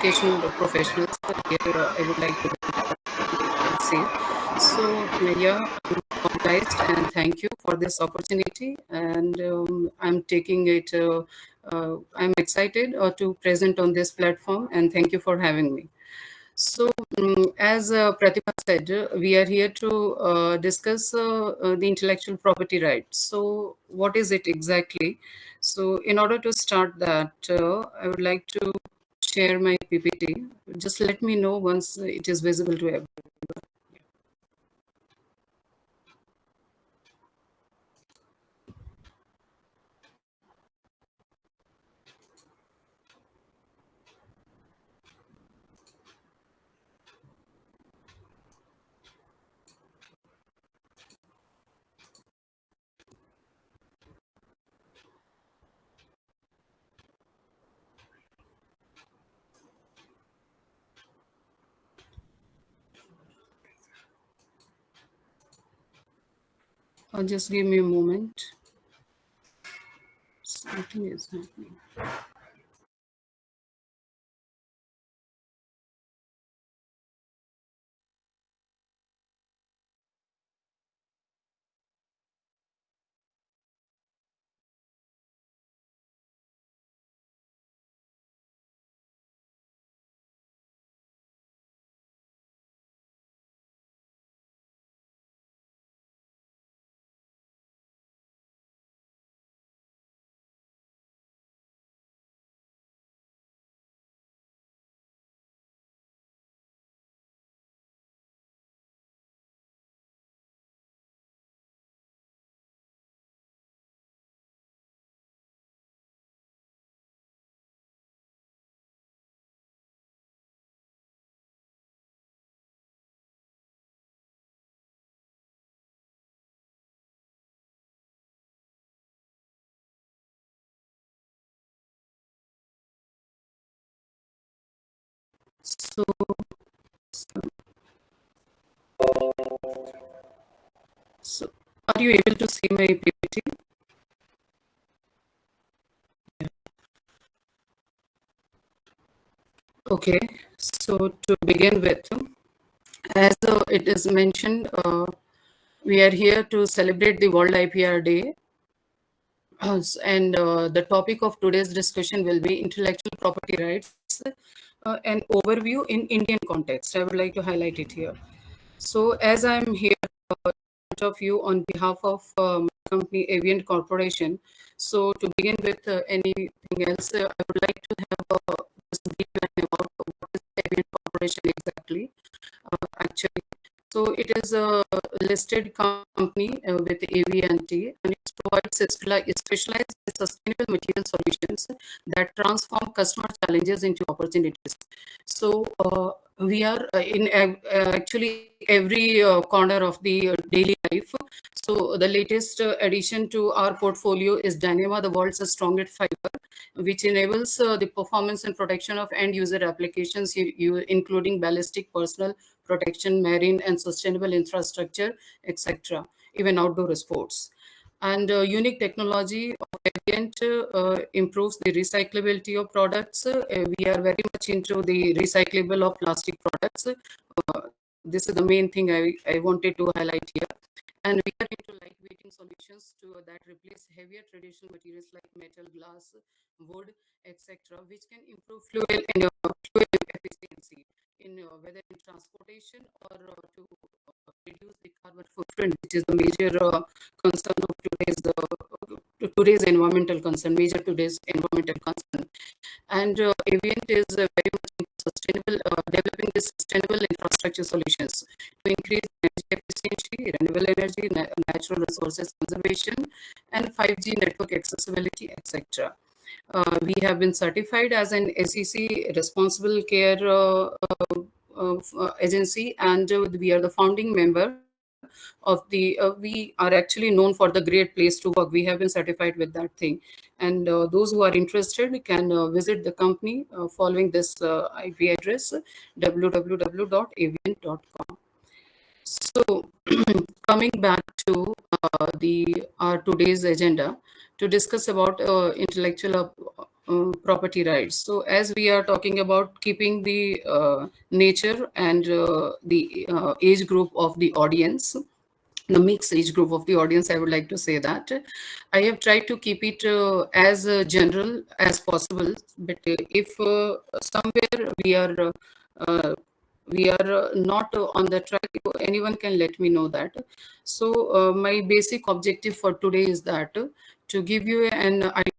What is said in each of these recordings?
education professionals here. I would like to say. So, yeah, I'm obliged and thank you for this opportunity. And I'm taking it, I'm excited to present on this platform, and thank you for having me. So, as Pratibha said, we are here to discuss the intellectual property rights. So, what is it exactly? So, in order to start that, I would like to share my PPT. Just let me know once it is visible to everyone. Just give me a moment. Something is happening. So, so are you able to see my PPT? Okay. So, to begin with, as it is mentioned, we are here to celebrate the World IPR Day. And the topic of today's discussion will be intellectual property rights, an overview in Indian context. I would like to highlight it here. So, as I'm here in front of you on behalf of my company Avient Corporation, so to begin with anything else, I would like to have just brief line about what is Avient Corporation exactly. Actually, so it is a listed company with AV&T, and it provides specialized sustainable material solutions that transform customer challenges into opportunities. So we are in actually every corner of the daily life. So the latest addition to our portfolio is Dyneema, the world's strongest fiber, which enables the performance and protection of end user applications, including ballistic, personal protection, marine and sustainable infrastructure, etc., even outdoor sports. And unique technology of Avient improves the recyclability of products. We are very much into the recyclable of plastic products. This is the main thing I wanted to highlight here. And we are into lightweighting solutions that replace heavier traditional materials like metal, glass, wood, etc., which can improve fuel efficiency in whether in transportation or to reduce the carbon footprint, which is the major concern of today's environmental concern, major today's environmental concern. And Avient is very much into sustainable, developing the sustainable infrastructure solutions to increase energy efficiency, renewable energy, natural resources conservation, and 5G network accessibility, etc. We have been certified as an SEC responsible care agency, and we are the founding member of the we are actually known for the great place to work. We have been certified with that thing, and those who are interested can visit the company following this IP address www.avient.com. So, coming back to the our today's agenda to discuss about intellectual property rights. So as we are talking about keeping the nature and the age group of the audience, the mixed age group of the audience, I would like to say that I have tried to keep it as general as possible. But if somewhere uh, we are not on the track, anyone can let me know that. So my basic objective for today is that to give you an idea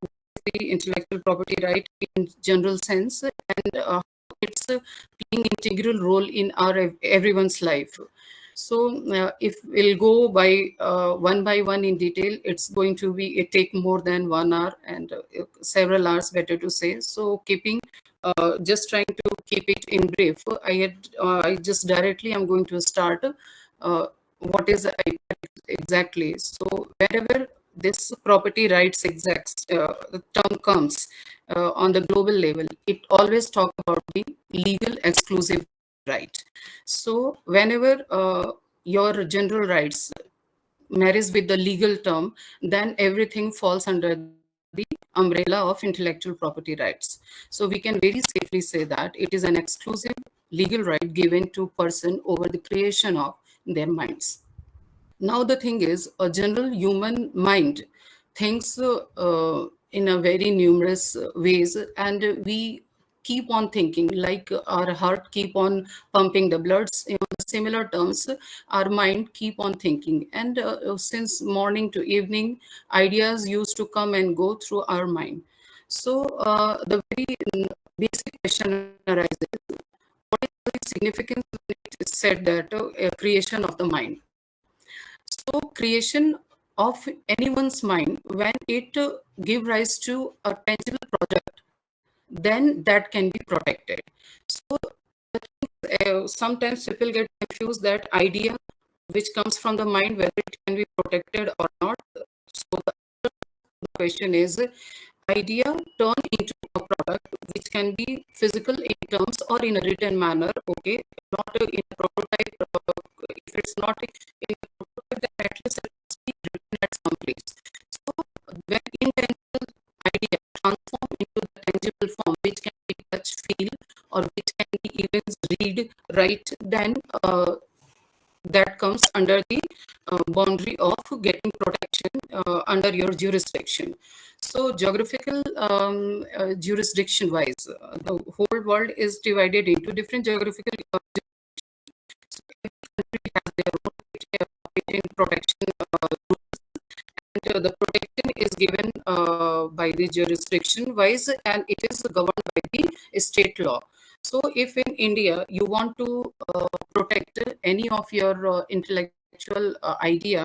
of the intellectual property right in general sense, and it's playing integral role in our everyone's life. So if we'll go by one in detail, it's going to be it take more than 1 hour and several hours, better to say. So keeping just trying to keep it in brief, I just directly I'm going to start what is the idea exactly. So wherever this property rights exact term comes on the global level, it always talk about the legal exclusive right. So whenever your general rights marries with the legal term, then everything falls under the umbrella of intellectual property rights. So we can very safely say that it is an exclusive legal right given to person over the creation of their minds. Now the thing is, a general human mind thinks in a very numerous ways, and we keep on thinking, like our heart keep on pumping the bloods in similar terms, our mind keep on thinking. And since morning to evening, ideas used to come and go through our mind. So the very basic question arises: what is the significance when it is said that creation of the mind? So creation of anyone's mind, when it give rise to a tangible project, then that can be protected. So sometimes people get confused that idea which comes from the mind, whether it can be protected or not. So the question is, idea turn into a product which can be physical in terms or in a written manner, okay, not in a prototype. If it's not in a prototype, then at least it must be written at some place. So when intangible idea transform into the tangible form, which can be touch, feel, or which can be even read, write, then that comes under the boundary of getting protection under your jurisdiction. So geographical jurisdiction wise, the whole world is divided into different geographical so every country has their own patent protection rules, and the protection is given by the jurisdiction wise, and it is governed by the state law. So if in India you want to protect any of your intellectual idea,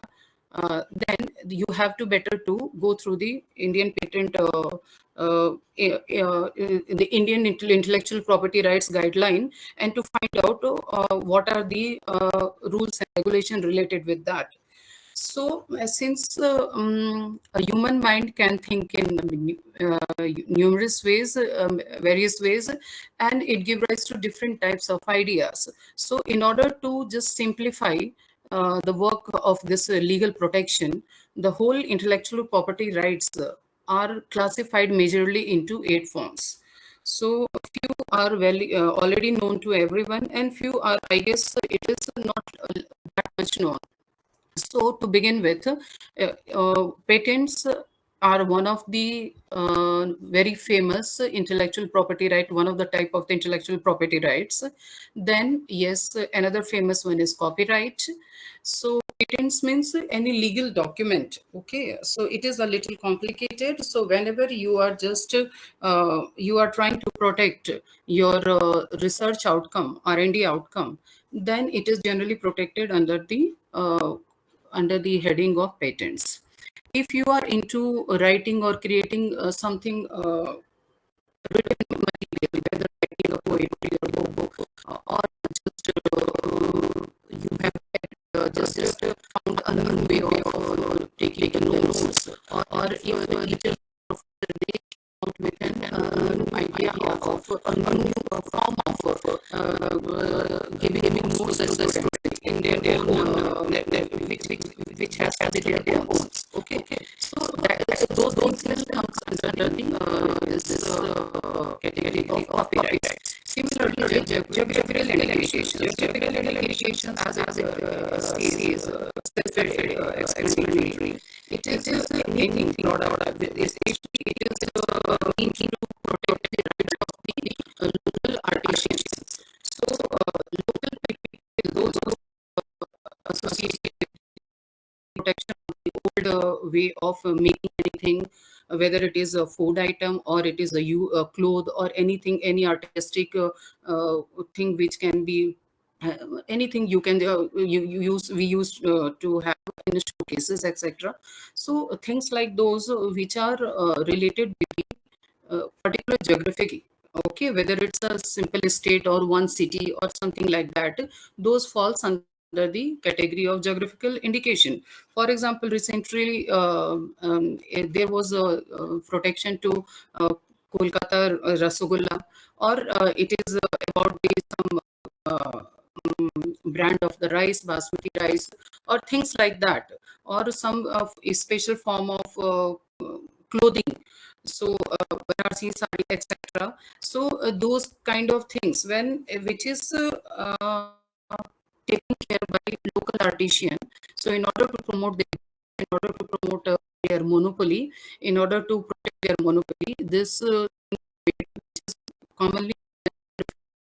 then you have to better to go through the Indian patent, the Indian intellectual property rights guideline, and to find out what are the rules and regulation related with that. So, since a human mind can think in numerous ways, various ways, and it gives rise to different types of ideas. So, in order to just simplify the work of this legal protection, the whole intellectual property rights are classified majorly into 8 forms. So, few are well already known to everyone, and few are, I guess, it is not that much known. So to begin with, patents are one of the very famous intellectual property right, one of the type of the intellectual property rights. Then yes, another famous one is copyright. So patents means any legal document. Okay, so it is a little complicated. So whenever you are just you are trying to protect your research outcome, R&D outcome, then it is generally protected under the heading of patents. If you are into writing or creating something written material, whether writing a poetry or book, or just you have just found a new way of taking notes, or if the teacher they come out with an idea of a new form of giving notes as a student in their own which has their own. Okay, so those things will come under the category of copyrights. Similarly, geographical indications. Geographical indications, as it says, self-explanatory. It is anything, not out of this. It is means to protect the rights of the local artisans. So, local people, those who associated protection of the old way of making anything, whether it is a food item or it is a cloth or anything, any artistic thing which can be anything you can you use we used to have in showcases, etc. So things like those which are related with the particular geographic, okay, whether it's a simple state or one city or something like that, those falls under the category of geographical indication. For example, recently there was a protection to Kolkata Rasagulla, or it is about the some brand of the rice, basmati rice, or things like that, or some of a special form of clothing. So, Banarsi sari, etc. So, those kind of things, when which is taken care by local artisan. So, in order to promote in order to promote their monopoly, in order to protect their monopoly, this which is commonly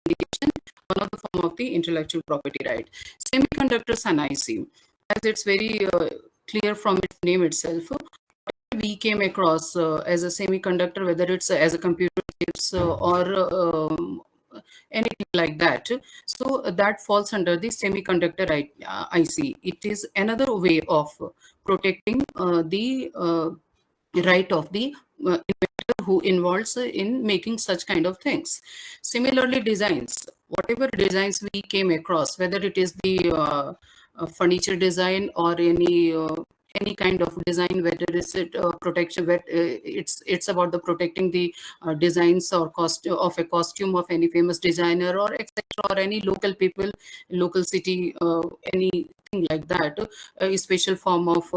indication, one of the form of the intellectual property right. Semiconductors and IC, as it's very clear from its name itself, we came across as a semiconductor, whether it's as a computer chips or anything like that. So that falls under the semiconductor IC. It is another way of protecting the right of the inventor who involves in making such kind of things. Similarly, designs, whatever designs we came across, whether it is the furniture design or any kind of design, whether it's protection, it's about the protecting the designs or cost of a costume of any famous designer or etc., or any local people, local city, anything like that, a special form of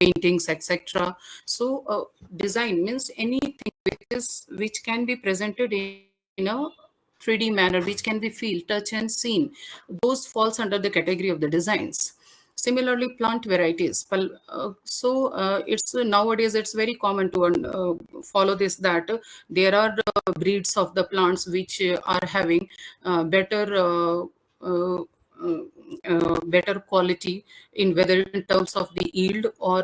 paintings, etc. So design means anything which can be presented in a 3D manner, which can be feel, touch, and seen. Those falls under the category of the designs. Similarly, plant varieties. It's nowadays it's very common to follow this, that there are breeds of the plants which are having better uh, better quality, in whether in terms of the yield or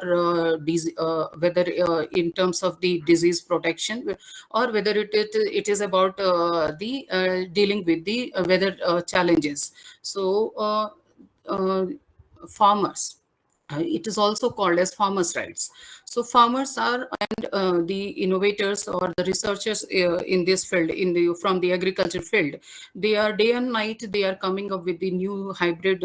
whether in terms of the disease protection, or whether it is about the dealing with the weather challenges. So farmers, it is also called as farmers' rights. So farmers are, and the innovators or the researchers in this field, from the agriculture field, they are day and night. They are coming up with the new hybrid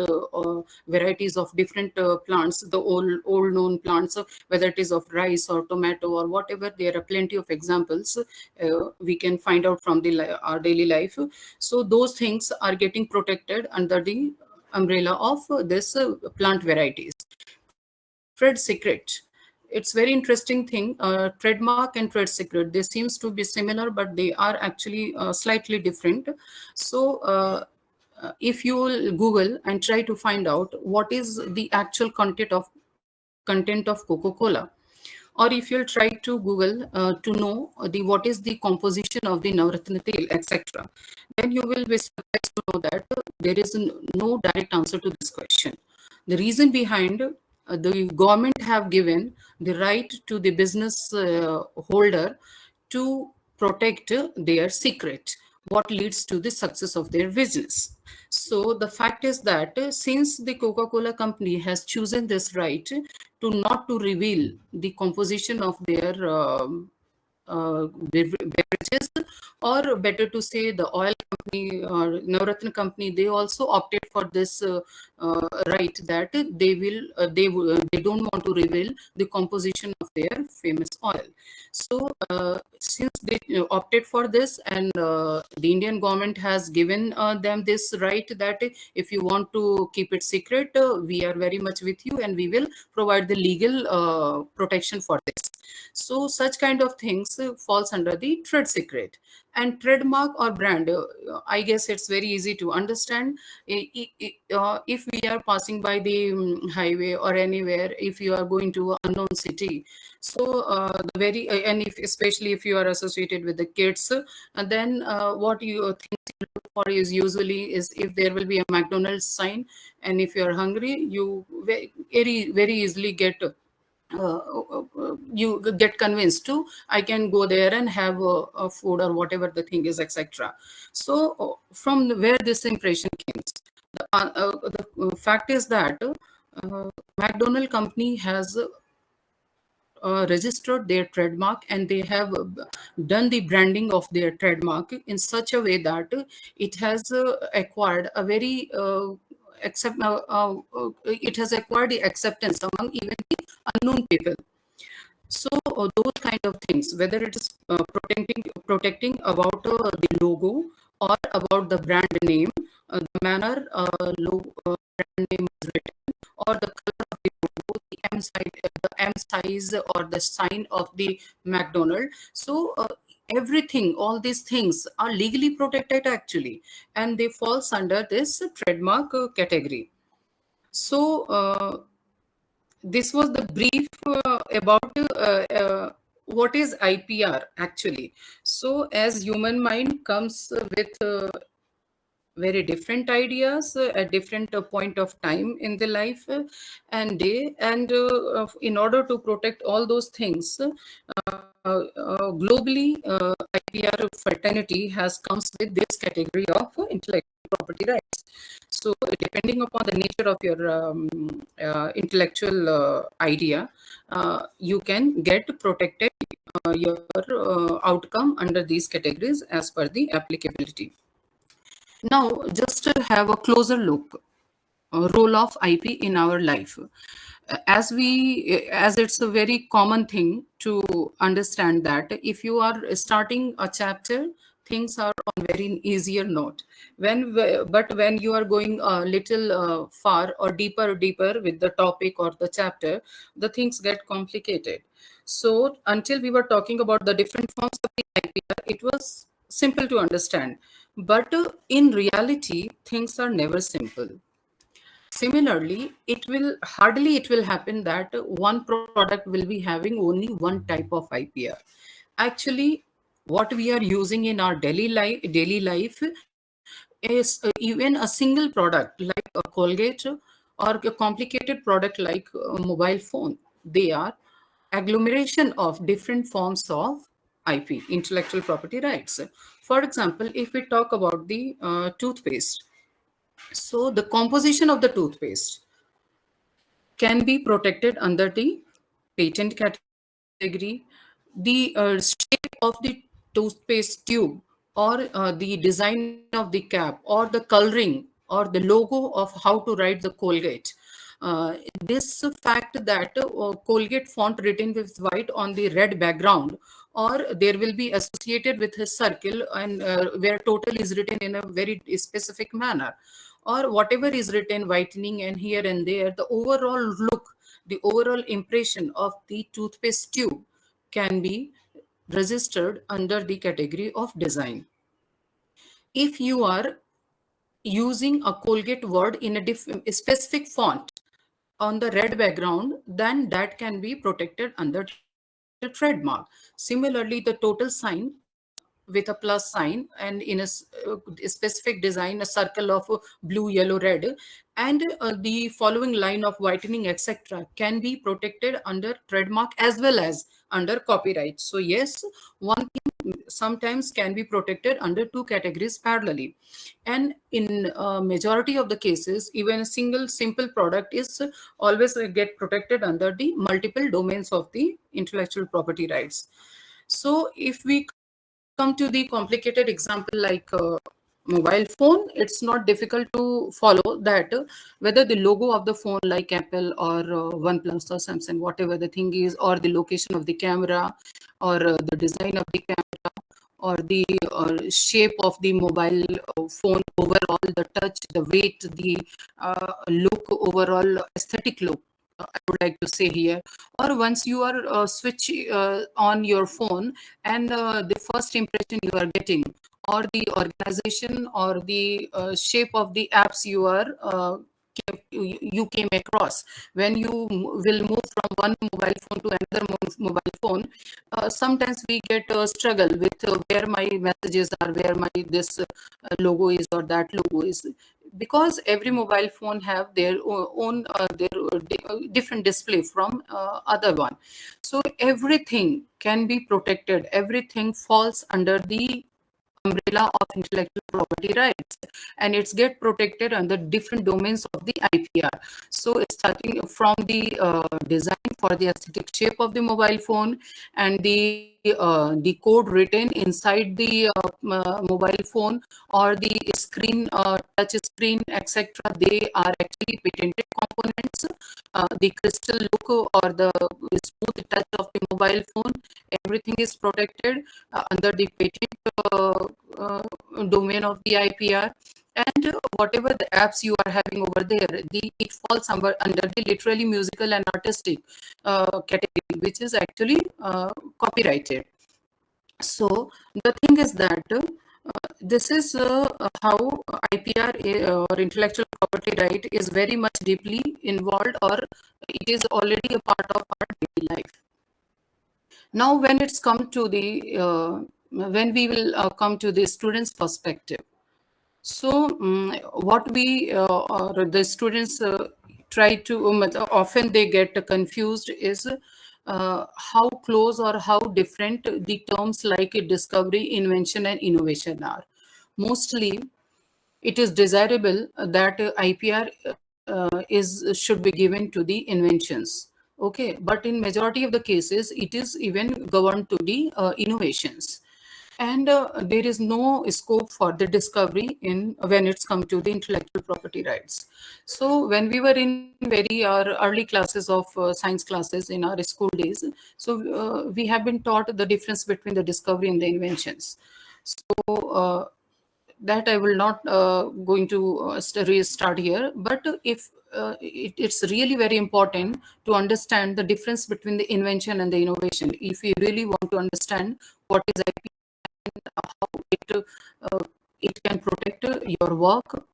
varieties of different plants, the old known plants, whether it is of rice or tomato or whatever. There are plenty of examples we can find out from our daily life. So those things are getting protected under the umbrella of this plant varieties. Trade secret. It's very interesting thing. Trademark and trade secret, they seems to be similar, but they are actually slightly different. So if you will Google and try to find out what is the actual content of Coca-Cola, or if you'll try to Google to know the what is the composition of the Navratna Tel, etc., then you will be surprised to know that there is no direct answer to this question. The reason behind, the government have given the right to the business holder to protect their secret, what leads to the success of their business. So the fact is that since the Coca-Cola company has chosen this right to not to reveal the composition of their beverages, or better to say the oil company or Navratna company, they also opted for this right, that they don't want to reveal the composition of their famous oil. So since they opted for this, and the Indian government has given them this right, that if you want to keep it secret, we are very much with you and we will provide the legal protection for this. So such kind of things things falls under the trade secret. And trademark or brand, I guess it's very easy to understand. If we are passing by the highway or anywhere, if you are going to an unknown city, so the very and if especially if you are associated with the kids, then what you think you look for is usually is if there will be a McDonald's sign, and if you are hungry, you very easily get you get convinced to, I can go there and have a food or whatever the thing is, etc. So from where this impression came, the fact is that McDonald company has registered their trademark, and they have done the branding of their trademark in such a way that it has acquired a very it has acquired the acceptance among even the unknown people. So those kind of things, whether it is protecting about the logo or about the brand name, the manner brand name is written, or the color of the logo, the M size or the sign of the McDonald. So everything, all these things are legally protected actually, and they falls under this trademark category. So this was the brief about what is IPR actually. So as human mind comes with very different ideas at different point of time in the life and day, and in order to protect all those things, globally, IPR fraternity has comes with this category of intellectual property rights. So depending upon the nature of your intellectual idea, you can get protected your outcome under these categories as per the applicability. Now, just to have a closer look, role of IP in our life. As it's a very common thing to understand that if you are starting a chapter, things are on very easier note. But when you are going a little far or deeper with the topic or the chapter, the things get complicated. So until we were talking about the different forms of the IPR, it was simple to understand. But in reality, things are never simple. Similarly, it will happen that one product will be having only one type of IPR. Actually, what we are using in our daily life is even a single product like a Colgate or a complicated product like a mobile phone. They are agglomeration of different forms of IP, intellectual property rights. For example, if we talk about the toothpaste, so the composition of the toothpaste can be protected under the patent category. The shape of the toothpaste tube, or the design of the cap, or the coloring, or the logo of how to write the Colgate. This fact that Colgate font written with white on the red background, or there will be associated with a circle, and where total is written in a very specific manner, or whatever is written whitening and here and there, the overall look, the overall impression of the toothpaste tube can be registered under the category of design. If you are using a Colgate word in a specific font on the red background, then that can be protected under the trademark. Similarly, the total sign with a plus sign and in a specific design, a circle of blue, yellow, red, and the following line of whitening, etc., can be protected under trademark as well as under copyright. So yes, one thing sometimes can be protected under two categories parallelly, and in majority of the cases, even a single simple product is always get protected under the multiple domains of the intellectual property rights. So if we come to the complicated example like mobile phone, it's not difficult to follow that whether the logo of the phone like Apple or OnePlus or Samsung, whatever the thing is, or the location of the camera, or the design of the camera, or the shape of the mobile phone overall, the touch, the weight, the look, overall aesthetic look, I would like to say here. Or once you are switch on your phone, and the first impression you are getting, or the organization, or the shape of the apps you came across, when you will move from one mobile phone to another mobile phone, sometimes we get a struggle with where my messages are, where my this logo is or that logo is, because every mobile phone have their own different display from other one. So everything can be protected, everything falls under the umbrella of intellectual property rights, and it's get protected under different domains of the IPR. So it's starting from the design for the aesthetic shape of the mobile phone, and the code written inside the mobile phone, or the screen, touch screen, etc. They are actually patented components. The crystal look or the smooth touch of the mobile phone, everything is protected under the patent uh, domain of the IPR. And whatever the apps you are having over there, it falls under the literally musical and artistic category, which is actually copyrighted. So the thing is that this is how IPR or intellectual property right is very much deeply involved, or it is already a part of our daily life. Now, when we will come to the students' perspective. So, what we or the students try to often they get confused is how close or how different the terms like discovery, invention, and innovation are. Mostly, it is desirable that IPR is should be given to the inventions. Okay, but in majority of the cases, it is even governed to the innovations, and there is no scope for the discovery in when it's come to the intellectual property rights. So when we were in very our early classes of science classes in our school days, so we have been taught the difference between the discovery and the inventions. So that I will not going to restart here. But if it's really very important to understand the difference between the invention and the innovation. If you really want to understand what is IP, how it can protect your work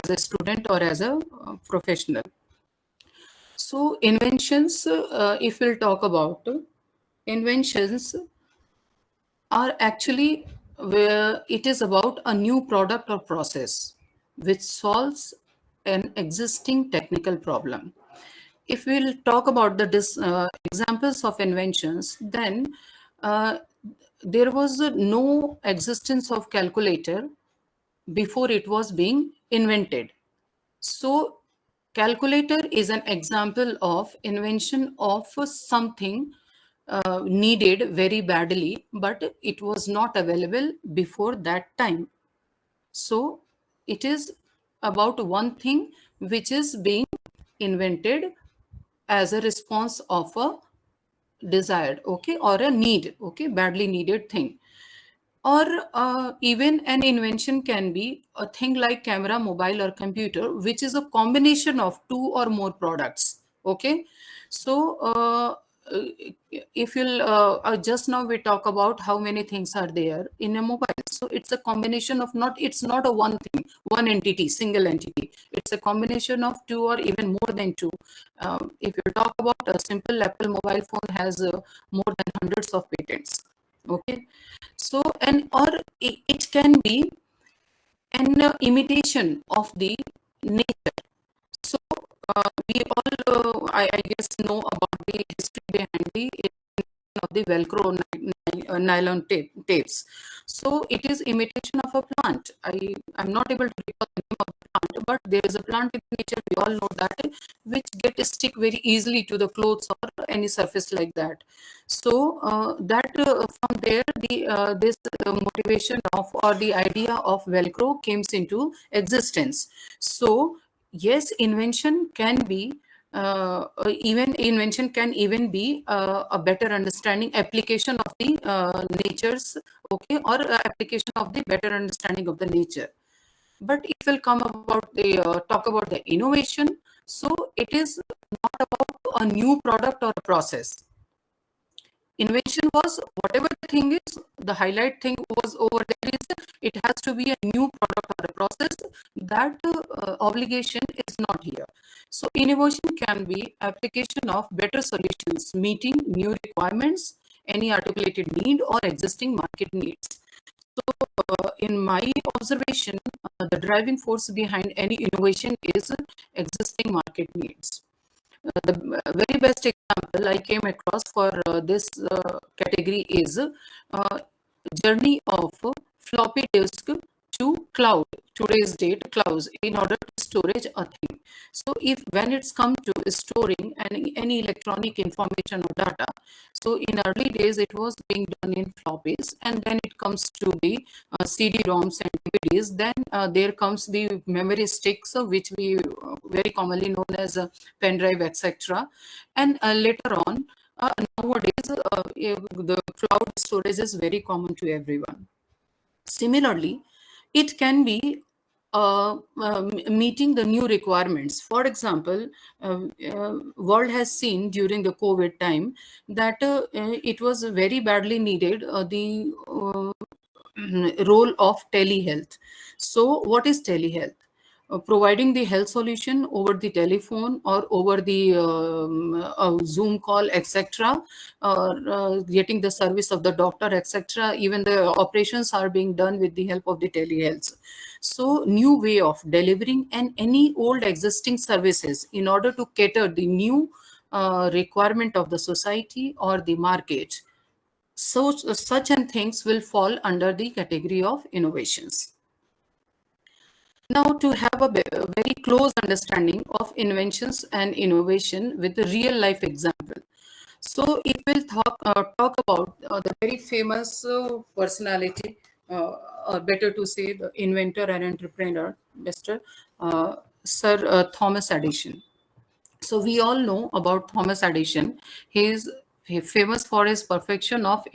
as a student or as a professional. So inventions, if we'll talk about inventions, are actually where it is about a new product or process which solves an existing technical problem. If we'll talk about the examples of inventions, then uh, there was no existence of calculator before it was being invented. So calculator is an example of invention of something needed very badly, but it was not available before that time. So it is about one thing which is being invented as a response of a desired, okay, or a need, okay, badly needed thing. Or even an invention can be a thing like camera, mobile, or computer, which is a combination of two or more products. Okay, so if you'll just now we talk about how many things are there in a mobile. So it's a combination of not. It's not a one thing, one entity, single entity. It's a combination of two or even more than two. If you talk about a simple Apple mobile phone has more than hundreds of patents. Okay, so and or it can be an imitation of the nature. So we all I guess know about the history behind the of the velcro nylon tapes. So it is imitation of a plant. I'm not able to recall the name of the plant, but there is a plant in nature, we all know that, which get stick very easily to the clothes or any surface like that. So that from there the this motivation of or the idea of velcro comes into existence. So yes, invention can be even invention can even be a better understanding application of the natures, okay, or application of the better understanding of the nature. But if we'll come about the talk about the innovation, So it is not about a new product or a process. Invention was whatever the thing is, the highlight thing was over there is it has to be a new product or a process. That obligation is not here. So innovation can be application of better solutions, meeting new requirements, any articulated need or existing market needs. So in my observation, the driving force behind any innovation is existing market needs. The very best example I came across for this category is journey of floppy disk to cloud, today's date clouds, in order to storage a thing. So if when it's come to storing any electronic information or data, so in early days it was being done in floppies, and then it comes to the CD-ROMs and DVDs. Then there comes the memory sticks, which we very commonly known as a pen drive, etc. And later on, nowadays the cloud storage is very common to everyone. Similarly, it can be meeting the new requirements. For example, world has seen during the COVID time that it was very badly needed, the role of telehealth. So what is telehealth? Providing the health solution over the telephone or over the Zoom call, etc., or getting the service of the doctor, etc. Even the operations are being done with the help of the telehealth. So new way of delivering and any old existing services in order to cater the new requirement of the society or the market. So such and things will fall under the category of innovations. Now, to have a very close understanding of inventions and innovation with a real life example. So if we'll talk about the very famous personality, or better to say the inventor and entrepreneur, Mr. Sir Thomas Edison. So we all know about Thomas Edison. He's famous for his perfection of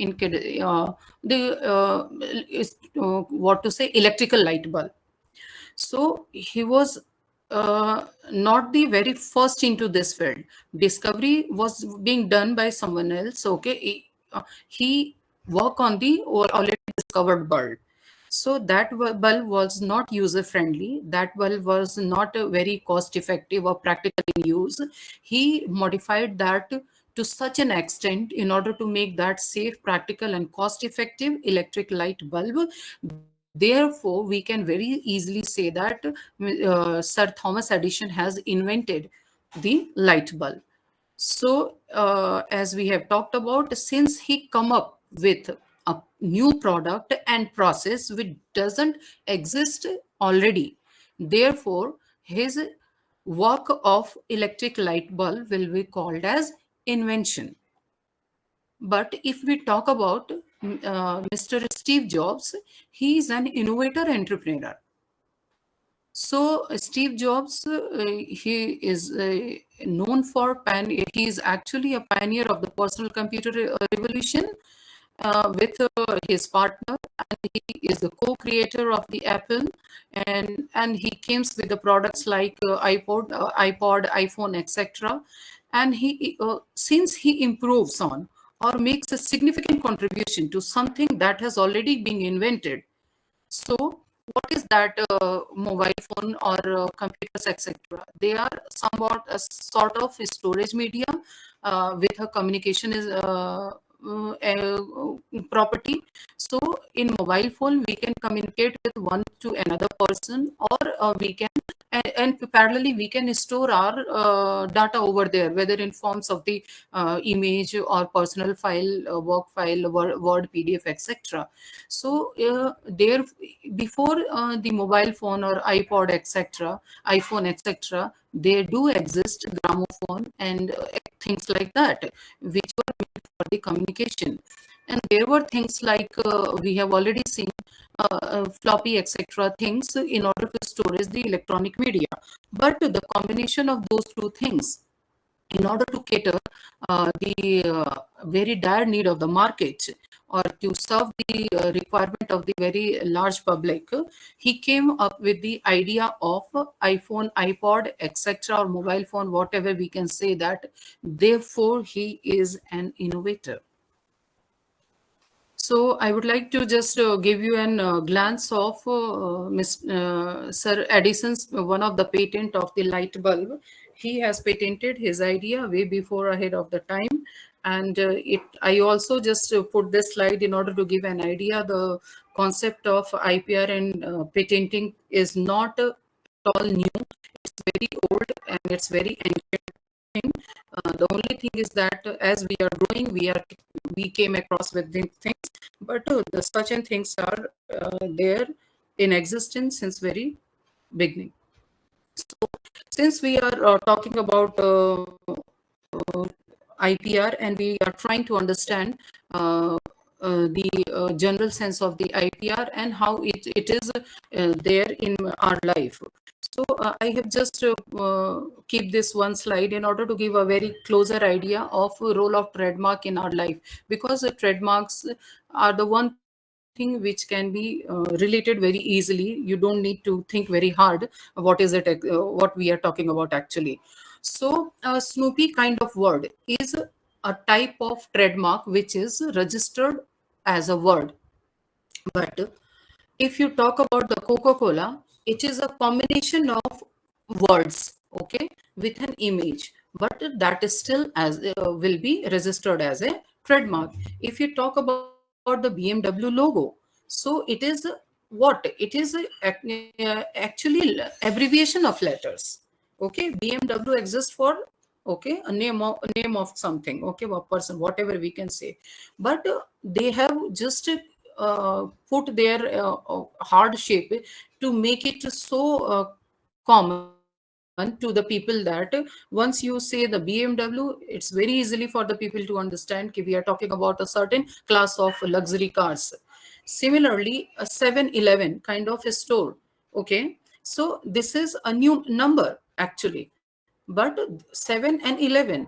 what to say, electrical light bulb. So he was not the very first into this field. Discovery was being done by someone else. Okay, he worked on the already discovered bulb. So that bulb was not user friendly. That bulb was not very cost effective or practical in use. He modified that to such an extent in order to make that safe, practical, and cost effective electric light bulb. Therefore, we can very easily say that Sir Thomas Edison has invented the light bulb. So, as we have talked about, since he come up with a new product and process which doesn't exist already, therefore, his work of electric light bulb will be called as invention. But if we talk about Mr. Steve Jobs, he is an innovator entrepreneur. So Steve Jobs, he is known for he is actually a pioneer of the personal computer revolution with his partner, and he is the co-creator of the Apple, and he comes with the products like iPod, iPhone, etc. And he since he improves on or makes a significant contribution to something that has already been invented. So what is that mobile phone or computers, etc.? They are somewhat a sort of storage medium with a communication is property. So in mobile phone, we can communicate with one to another person, or we can, and parallelly we can store our data over there, whether in forms of the image or personal file, work file, Word, PDF, etc. So there, before the mobile phone or iPod, etc., iPhone, etc., they do exist, gramophone and things like that, which were meant for the communication. And there were things like we have already seen floppy, etc. things in order to storage the electronic media. But the combination of those two things, in order to cater the very dire need of the market, or to serve the requirement of the very large public, he came up with the idea of iPhone, iPod, etc., or mobile phone, whatever we can say that. Therefore, he is an innovator. So I would like to just give you an glance of Sir Edison's one of the patent of the light bulb. He has patented his idea way before ahead of the time, and it. I also just put this slide in order to give an idea. The concept of IPR and patenting is not at all new. It's very old and it's very ancient thing. The only thing is that as we are growing, we came across with these things, but the such and things are there in existence since very beginning. So since we are talking about uh, IPR and we are trying to understand the general sense of the IPR and how it is there in our life. So I have just keep this one slide in order to give a very closer idea of role of trademark in our life, because trademarks are the one thing which can be related very easily. You don't need to think very hard what is it, what we are talking about actually. So Snoopy kind of word is a type of trademark which is registered as a word. But if you talk about the Coca-Cola, it is a combination of words, okay, with an image, but that is still as will be registered as a trademark. If you talk about the BMW logo, so it is what? It is actually abbreviation of letters. Okay, BMW exists for, okay, a name of something, okay, a person, whatever we can say, but they have just put their hard shape to make it so common to the people that once you say the BMW, it's very easily for the people to understand कि we are talking about a certain class of luxury cars. Similarly, a 7-Eleven kind of a store, okay, so this is a new number actually, but 7 and 11,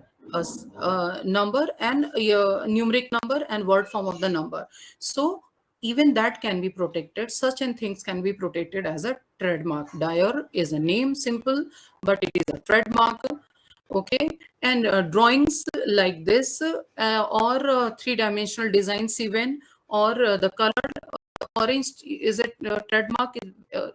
number and numeric number and word form of the number. So even that can be protected. Such and things can be protected as a trademark. Dyer is a name, simple, but it is a trademark. Okay, and drawings like this, or three-dimensional designs even, or the color orange is a trademark.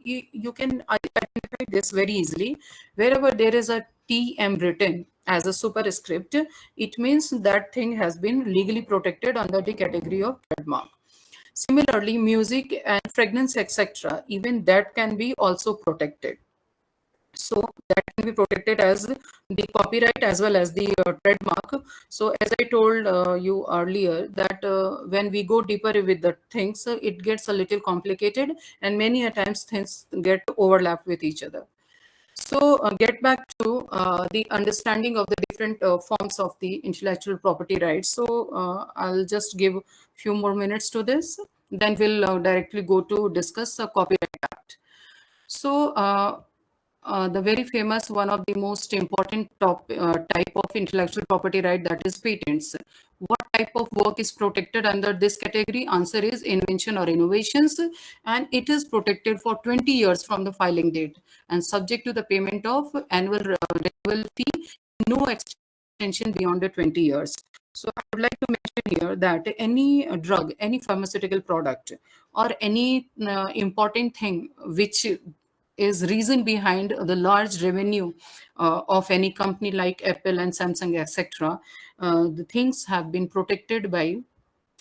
You can identify this very easily. Wherever there is a TM written as a superscript, it means that thing has been legally protected under the category of trademark. Similarly, music and fragrance, etc., even that can be also protected. So that can be protected as the copyright as well as the trademark. So as I told you earlier that when we go deeper with the things, it gets a little complicated and many a times things get overlapped with each other. So get back to the understanding of the different forms of the intellectual property rights. So I'll just give a few more minutes to this, then we'll directly go to discuss the Copyright Act. So the very famous, one of the most important type of intellectual property right, that is patents. What type of work is protected under this category? Answer is invention or innovations, and it is protected for 20 years from the filing date and subject to the payment of annual renewal fee, no extension beyond the 20 years. So I would like to mention here that any drug, any pharmaceutical product, or any important thing which is reason behind the large revenue of any company like Apple and Samsung, etc. The things have been protected by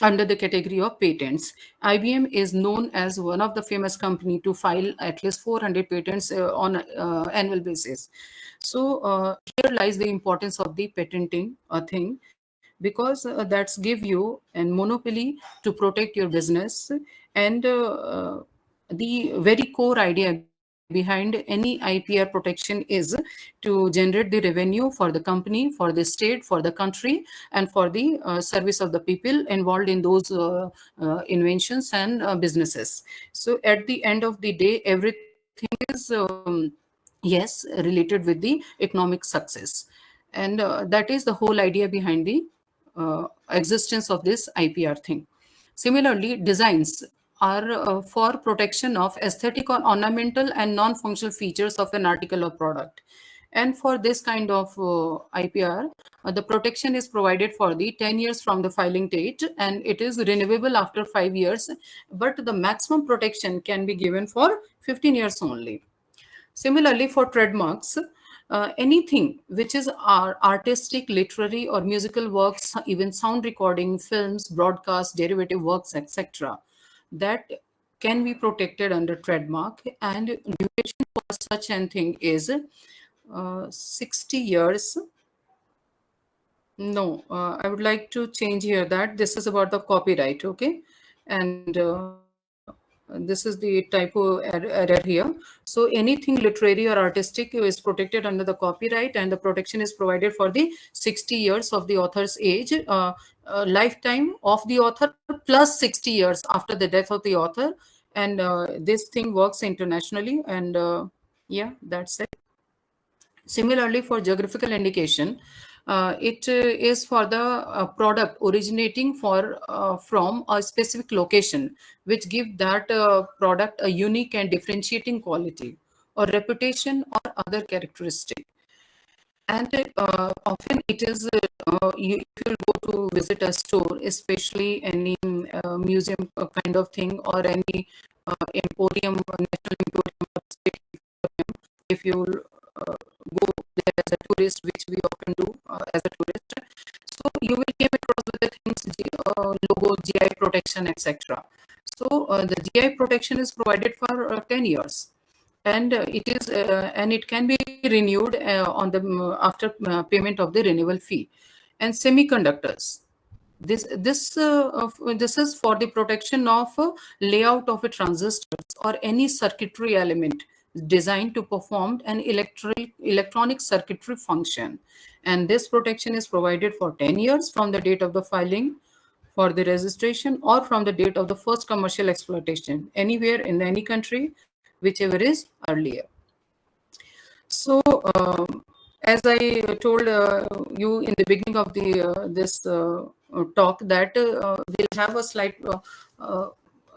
under the category of patents. IBM is known as one of the famous company to file at least 400 patents on annual basis. So here lies the importance of the patenting thing, because that's give you a monopoly to protect your business. And the very core idea behind any IPR protection is to generate the revenue for the company, for the state, for the country, and for the service of the people involved in those inventions and businesses. So at the end of the day, everything is yes, related with the economic success. And that is the whole idea behind the existence of this IPR thing. Similarly, designs are for protection of aesthetic or ornamental and non-functional features of an article or product. And for this kind of IPR, the protection is provided for the 10 years from the filing date, and it is renewable after 5 years, but the maximum protection can be given for 15 years only. Similarly, for trademarks, anything which is artistic, literary, or musical works, even sound recording, films, broadcast, derivative works, etc., that can be protected under trademark, and duration for such an thing is 60 years. No, I would like to change here that this is about the copyright, okay? And this is the typo error here. So anything literary or artistic is protected under the copyright, and the protection is provided for the 60 years of the author's age, lifetime of the author plus 60 years after the death of the author. And this thing works internationally, and yeah, that's it. Similarly, for geographical indication, it is for the product originating from a specific location, which give that product a unique and differentiating quality or reputation or other characteristic. And often it is, if you go to visit a store, especially any museum kind of thing, or any emporium, national emporium, or state emporium, if you go there as a tourist, which we often do as a tourist, so you will came across with the things, logo, GI protection, etc. So the GI protection is provided for 10 years, and it can be renewed on the after payment of the renewal fee. And semiconductors, this is for the protection of layout of a transistors or any circuitry element designed to perform an electronic circuitry function, and this protection is provided for 10 years from the date of the filing for the registration, or from the date of the first commercial exploitation anywhere in any country, whichever is earlier. So, as I told you in the beginning of the this talk, that we'll have a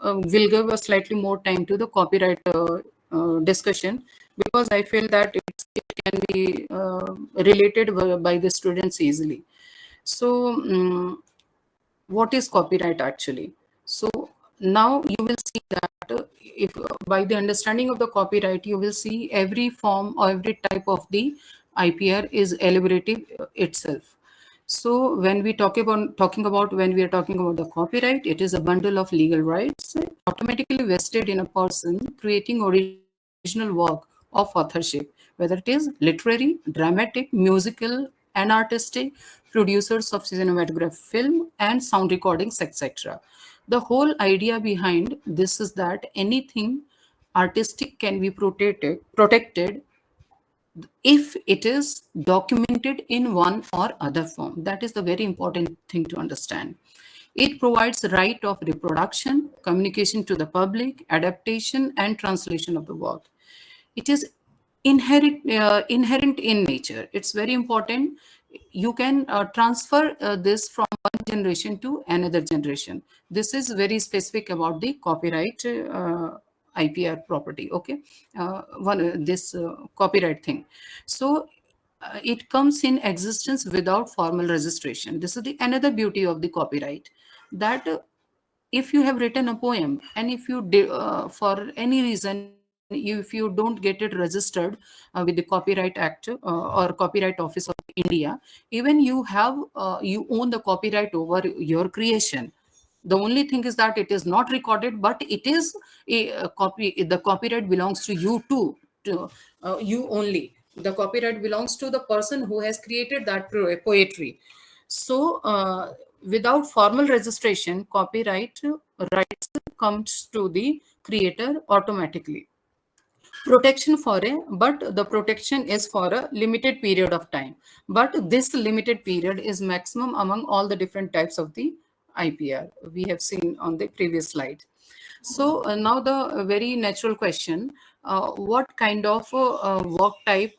we'll give a slightly more time to the copyright discussion, because I feel that it can be related by the students easily. So, what is copyright actually? So now you will see that if by the understanding of the copyright, you will see every form or every type of the IPR is elaborative itself. So when we talking about when we are talking about the copyright, it is a bundle of legal rights automatically vested in a person creating original work of authorship, whether it is literary, dramatic, musical, and artistic, producers of cinematograph, film, and sound recordings, etc. The whole idea behind this is that anything artistic can be protected if it is documented in one or other form. That is the very important thing to understand. It provides right of reproduction, communication to the public, adaptation, and translation of the work. It is inherent in nature. It's very important. You can transfer this from one generation to another generation. This is very specific about the copyright IPR property. Okay, one this copyright thing. So it comes in existence without formal registration. This is the another beauty of the copyright, that if you have written a poem, and if you for any reason, if you don't get it registered with the Copyright Act or Copyright Office of India, even you own the copyright over your creation. The only thing is that it is not recorded, but it is a copy. The copyright belongs to you too, to you only. The copyright belongs to the person who has created that poetry. So, without formal registration, copyright rights comes to the creator automatically. Protection for a but the protection is for a limited period of time, but this limited period is maximum among all the different types of the IPR we have seen on the previous slide. So now the very natural question, what kind of work type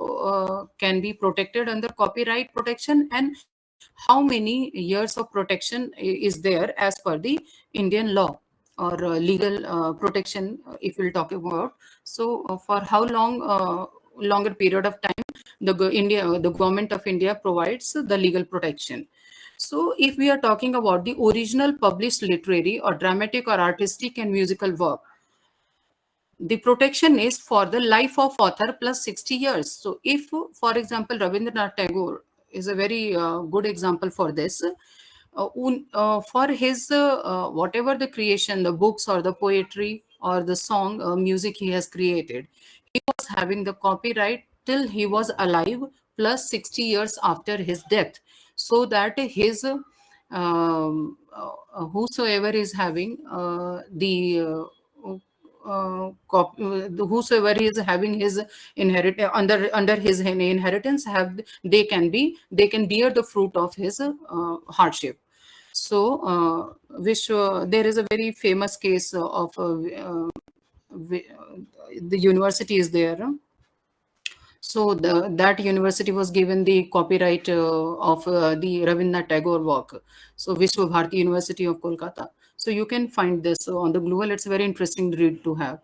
can be protected under copyright protection, and how many years of protection is there as per the Indian law or legal protection, if we'll talk about. So for how long, longer period of time, the government of India provides the legal protection. So if we are talking about the original published literary or dramatic or artistic and musical work, the protection is for the life of author plus 60 years. So if, for example, Rabindranath Tagore is a very good example for this. For his whatever the creation, the books or the poetry or the song, music he has created, he was having the copyright till he was alive plus 60 years after his death, so that his whosoever is having whosoever is having his inherit under his inheritance, have they can bear the fruit of his hardship. So which there is a very famous case of the university is there. So that university was given the copyright of the Rabindranath Tagore work. So Vishwa Bharati University of Kolkata. So you can find this on the Google. It's a very interesting read to have.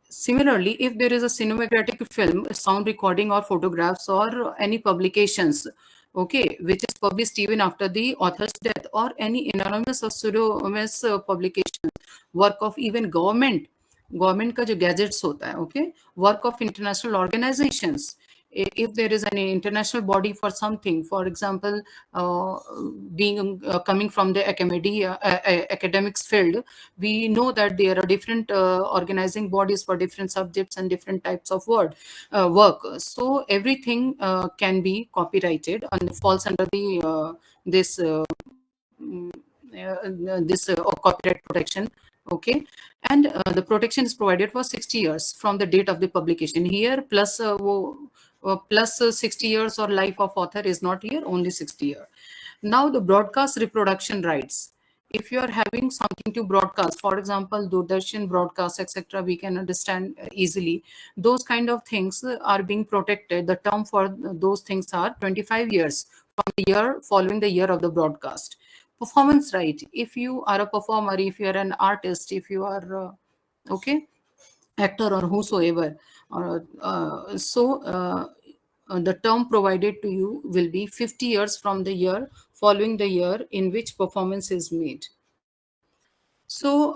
Similarly, if there is a cinematographic film, sound recording or photographs or any publications, okay, which is published even after the author's death, or any anonymous or pseudonymous publication, work of even government का जो gadgets होता है, okay, work of international organisations, if there is an international body for something, for example, being coming from the academics field, we know that there are different organizing bodies for different subjects and different types of work. So everything can be copyrighted and falls under the this copyright protection. Okay, and the protection is provided for 60 years from the date of the publication. Here plus plus 60 years or life of author is not here, only 60 years. Now the broadcast reproduction rights. If you are having something to broadcast, for example, Doordarshan broadcast, etc., we can understand easily. Those kind of things are being protected. The term for those things are 25 years from the year following the year of the broadcast. Performance right. If you are a performer, if you are an artist, if you are okay, actor or whosoever, the term provided to you will be 50 years from the year following the year in which performance is made. So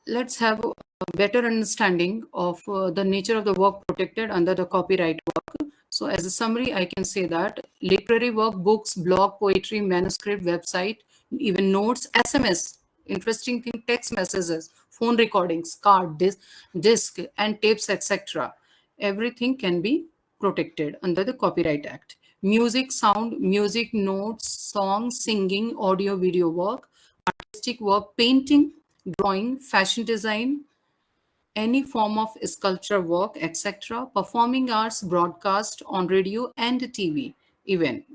let's have a better understanding of the nature of the work protected under the copyright work. So as a summary, I can say that literary work, books, blog, poetry, manuscript, website, even notes, SMS, interesting thing, text messages, phone recordings, card, disc and tapes, etc. Everything can be protected under the Copyright Act. Music, sound, music, notes, songs, singing, audio, video work, artistic work, painting, drawing, fashion design, any form of sculpture work, etc., performing arts, broadcast on radio and TV, even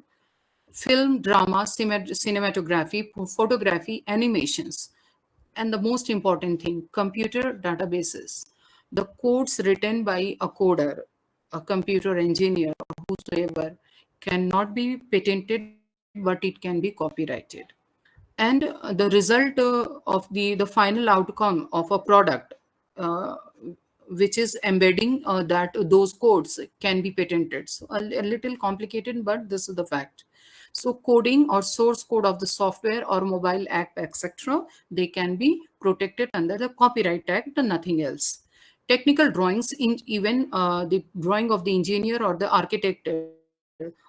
film, drama, cinematography, photography, animations, and the most important thing, computer databases. The codes written by a coder, a computer engineer, or whosoever cannot be patented, but it can be copyrighted. And the result of the final outcome of a product, uh, which is embedding that those codes can be patented. So a little complicated, but this is the fact. So coding or source code of the software or mobile app, etc., they can be protected under the Copyright Act and nothing else. Technical drawings, in even the drawing of the engineer or the architect,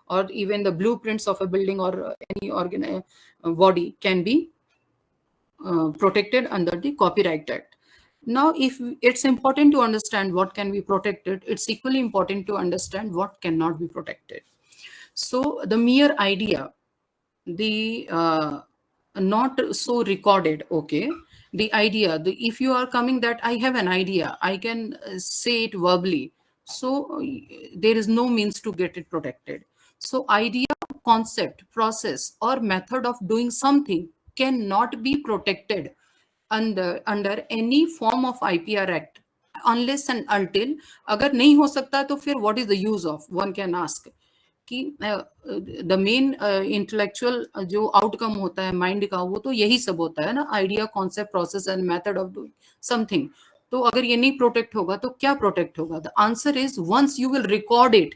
or even the blueprints of a building or any body can be protected under the Copyright Act. Now, if it's important to understand what can be protected, it's equally important to understand what cannot be protected. So the mere idea, the not so recorded, okay, the idea, if you are coming that I have an idea, I can say it verbally, so there is no means to get it protected. So idea, concept, process or method of doing something cannot be protected under any form of IPR Act, unless and until, अगर नहीं हो सकता तो फिर what is the use of, one can ask. कि the main intellectual जो outcome होता है माइंड का, वो तो यही सब होता है ना, idea, concept, process and method of doing something. तो अगर ये नहीं प्रोटेक्ट होगा तो क्या प्रोटेक्ट होगा? The answer is once you will record it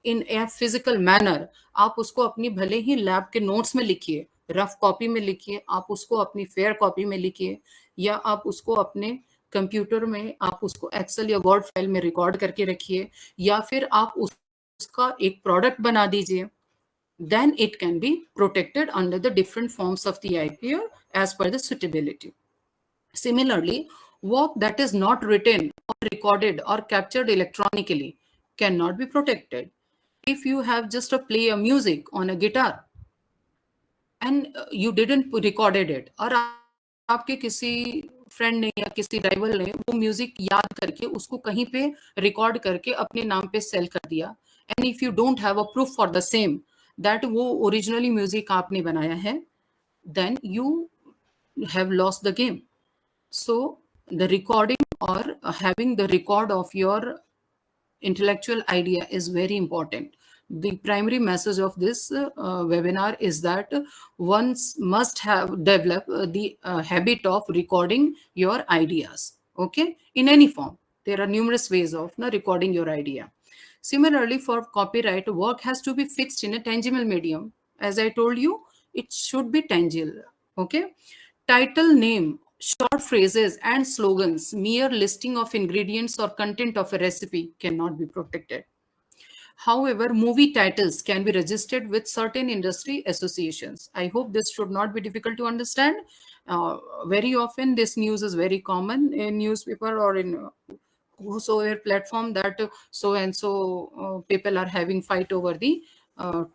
in a physical manner, आप उसको अपनी भले ही लैब के नोट्स में लिखिए, रफ कॉपी में लिखिए, आप उसको अपनी फेयर कॉपी में लिखिए, या आप उसको अपने कंप्यूटर में, आप उसको एक्सेल या वर्ड फाइल में रिकॉर्ड करके रखिए, या फिर आप उसका एक प्रोडक्ट बना दीजिए, then it can be protected under the different forms of the IPR as per the suitability. Similarly, work that is not written or recorded or captured electronically cannot be protected. If you have just a play a music on a guitar and you didn't recorded it, और आपके किसी friend ने या किसी rival ने वो music याद करके उसको कहीं पे रिकॉर्ड करके अपने नाम पे सेल कर दिया, and if you don't have a proof for the same that वो ओरिजिनली म्यूजिक आपने बनाया है, then you have lost the game. So the recording or having the record of your intellectual idea is very important. The primary message of this webinar is that one must have developed the habit of recording your ideas, okay, in any form. There are numerous ways of recording your idea. Similarly, for copyright, work has to be fixed in a tangible medium. As I told you, it should be tangible, okay. Title, name, short phrases and slogans, mere listing of ingredients or content of a recipe cannot be protected. However, movie titles can be registered with certain industry associations. I hope this should not be difficult to understand. Very often, this news is very common in newspaper or in whosoever platform, that so and so people are having fight over the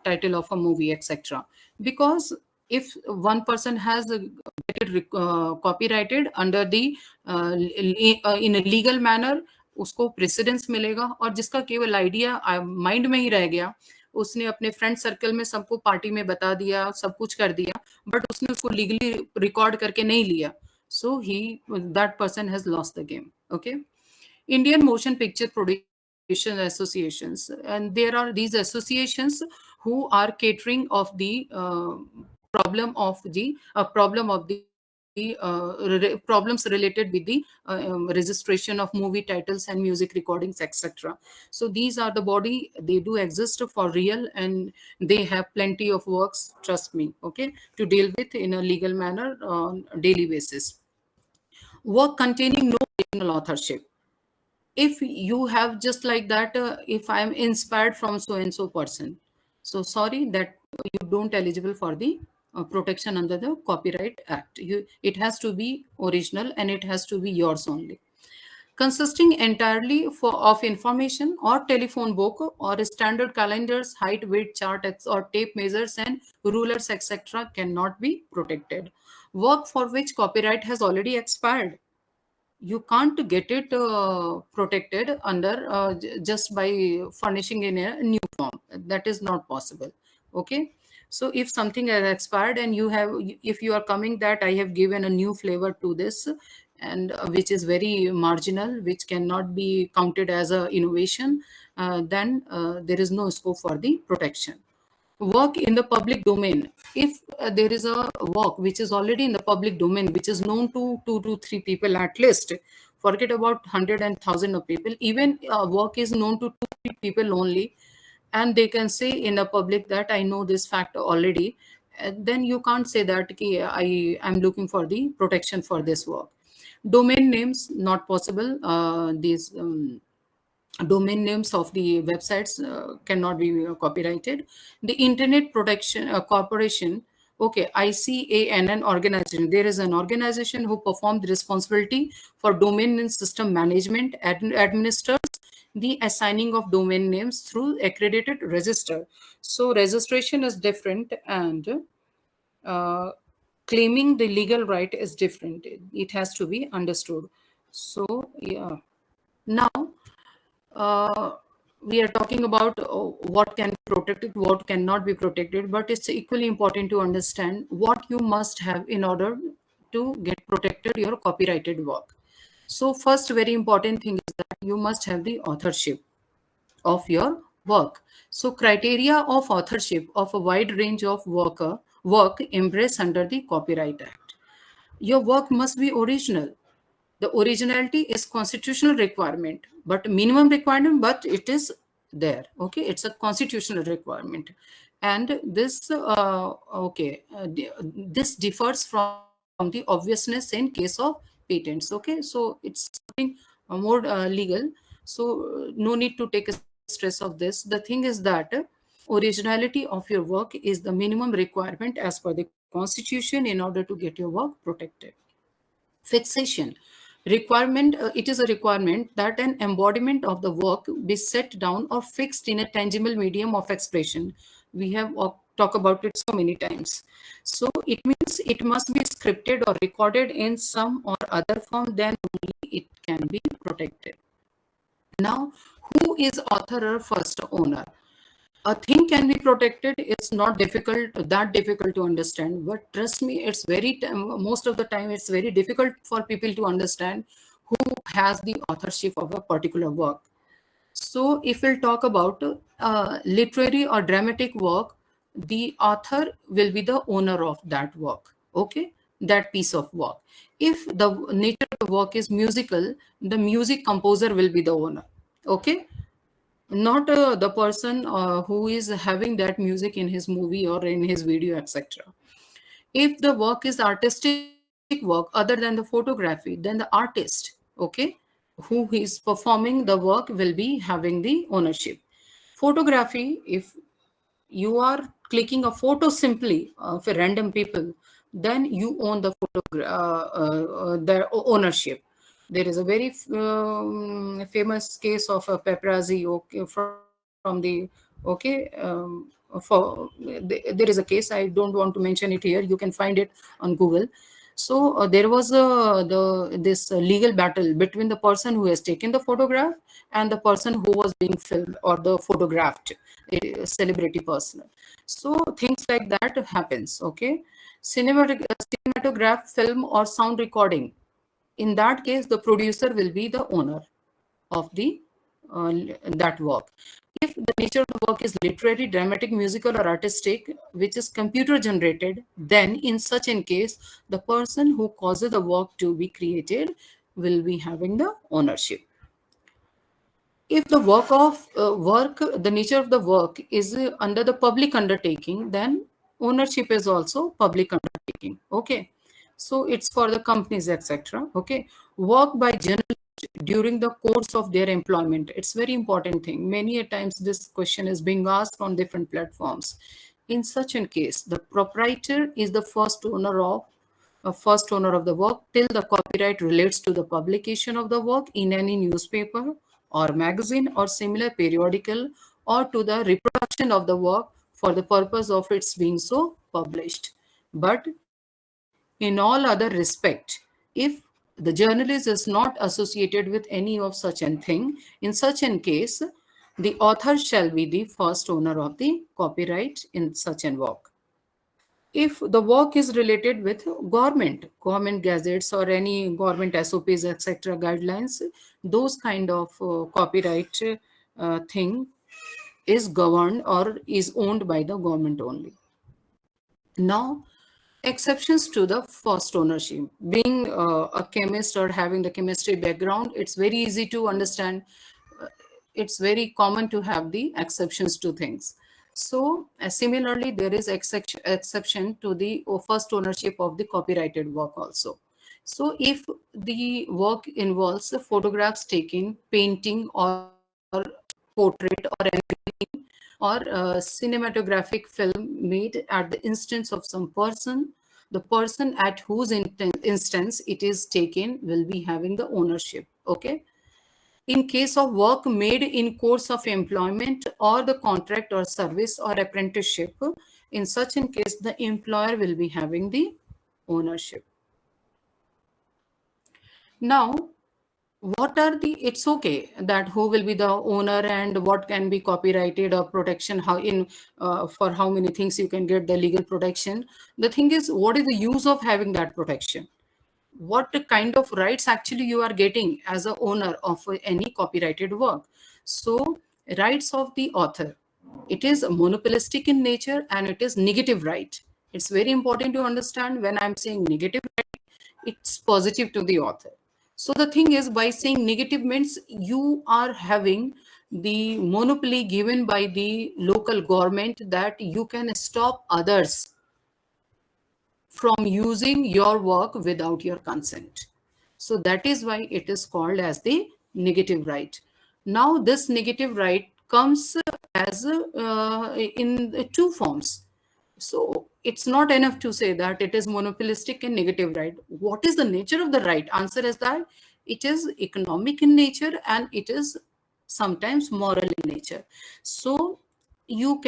title of a movie, etc. Because if one person has get it copyrighted under the in a legal manner, उसको precedence मिलेगा, और जिसका केवल idea mind में ही रह गया, उसने अपने फ्रेंड सर्कल में सबको पार्टी में बता दिया, सब कुछ कर दिया, बट उसने उसको लीगली रिकॉर्ड करके नहीं लिया, so he that person has lost the game, okay. Indian Motion Picture Production Associations, and there are these associations who are catering of the problem of the problems related with the registration of movie titles and music recordings, etc. So these are the body, they do exist for real, and they have plenty of works, trust me, okay, to deal with in a legal manner on a daily basis. Work containing no original authorship. If you have just like that, if I am inspired from so and so person, so sorry that you don't eligible for the protection under the Copyright Act. It has to be original and it has to be yours only. Consisting entirely of information or telephone book or standard calendars, height, weight chart, or tape measures and rulers, etc., cannot be protected. Work for which copyright has already expired, you can't get it protected under just by furnishing in a new form. That is not possible, okay. So if something has expired and you have, if you are coming that I have given a new flavor to this, and which is very marginal, which cannot be counted as a innovation, then there is no scope for the protection. Work in the public domain. If there is a work which is already in the public domain, which is known to 2 to 3 people at least, forget about 100 and 1,000 of people, even work is known to 2 people only, and they can say in the public that I know this fact already, then you can't say that I am looking for the protection for this work. Domain names, not possible. These domain names of the websites cannot be copyrighted. The Internet Protection Corporation, okay, ICANN organization, there is an organization who performs the responsibility for domain and system management, administers the assigning of domain names through accredited register. So registration is different, and uh, claiming the legal right is different. It has to be understood. So yeah, now we are talking about what can be protected, what cannot be protected, but it's equally important to understand what you must have in order to get protected your copyrighted work. So first very important thing is that you must have the authorship of your work. So criteria of authorship of a wide range of work embraced under the Copyright Act. Your work must be original. The originality is constitutional requirement, but minimum requirement, but it is there. Okay, it's a constitutional requirement, and this this differs from the obviousness in case of patents. Okay, so it's something more legal. So no need to take a stress of this. The thing is that originality of your work is the minimum requirement as per the constitution in order to get your work protected. Fixation requirement, it is a requirement that an embodiment of the work be set down or fixed in a tangible medium of expression. We have talked about it so many times. So it means it must be scripted or recorded in some or other form, then only it can be protected. Now, who is author or first owner? A thing can be protected. It's not difficult to understand, but trust me, it's most of the time it's very difficult for people to understand who has the authorship of a particular work. So if we'll talk about literary or dramatic work, the author will be the owner of that work. Okay, that piece of work. If the nature of the work is musical, the music composer will be the owner. Okay, not the person who is having that music in his movie or in his video, etc. If the work is artistic work other than the photography, then the artist, okay, who is performing the work will be having the ownership. Photography, if you are clicking a photo simply of a random people, then you own the their ownership. There is a very famous case of a paparazzi, okay, from the, okay, there is a case, I don't want to mention it here, you can find it on Google. So there was this legal battle between the person who has taken the photograph and the person who was being filmed or the photographed, a celebrity person. So things like that happens. Okay, cinematograph, film, or sound recording. In that case, the producer will be the owner of the that work. If the nature of the work is literary, dramatic, musical, or artistic, which is computer generated, then in such a case, the person who causes the work to be created will be having the ownership. If the the nature of the work is under the public undertaking, then ownership is also public undertaking. Okay, so it's for the companies, etc. Okay, work by journalists during the course of their employment. It's very important thing. Many a times this question is being asked on different platforms. In such a case, the proprietor is the first owner of the work till the copyright relates to the publication of the work in any newspaper or magazine or similar periodical, or to the reproduction of the work for the purpose of its being so published. But in all other respect, if the journalist is not associated with any of such an thing, in such an case, the author shall be the first owner of the copyright in such an work. If the work is related with government gazettes or any government SOPs, etc., guidelines, those kind of copyright thing is governed or is owned by the government only. Now, exceptions to the first ownership. Being a chemist or having the chemistry background, it's very easy to understand. It's very common to have the exceptions to things. So similarly, there is exception to the first ownership of the copyrighted work also. So if the work involves photographs taken, painting, or portrait, or engraving, or cinematographic film made at the instance of some person, the person at whose instance it is taken will be having the ownership. Okay. In case of work made in course of employment or the contract or service or apprenticeship, in such a case, the employer will be having the ownership. Now, what are the, it's okay that who will be the owner and what can be copyrighted or protection, how in for how many things you can get the legal protection. The thing is, what is the use of having that protection? What kind of rights actually you are getting as a owner of any copyrighted work? So rights of the author. It is monopolistic in nature and it is negative right. It's very important to understand when I'm saying negative right, it's positive to the author. So the thing is, by saying negative means you are having the monopoly given by the local government that you can stop others from using your work without your consent. So that is why it is called as the negative right. Now, this negative right comes as in two forms. So it's not enough to say that it is monopolistic and negative right. What is the nature of the right? Answer is that it is economic in nature and it is sometimes moral in nature. So you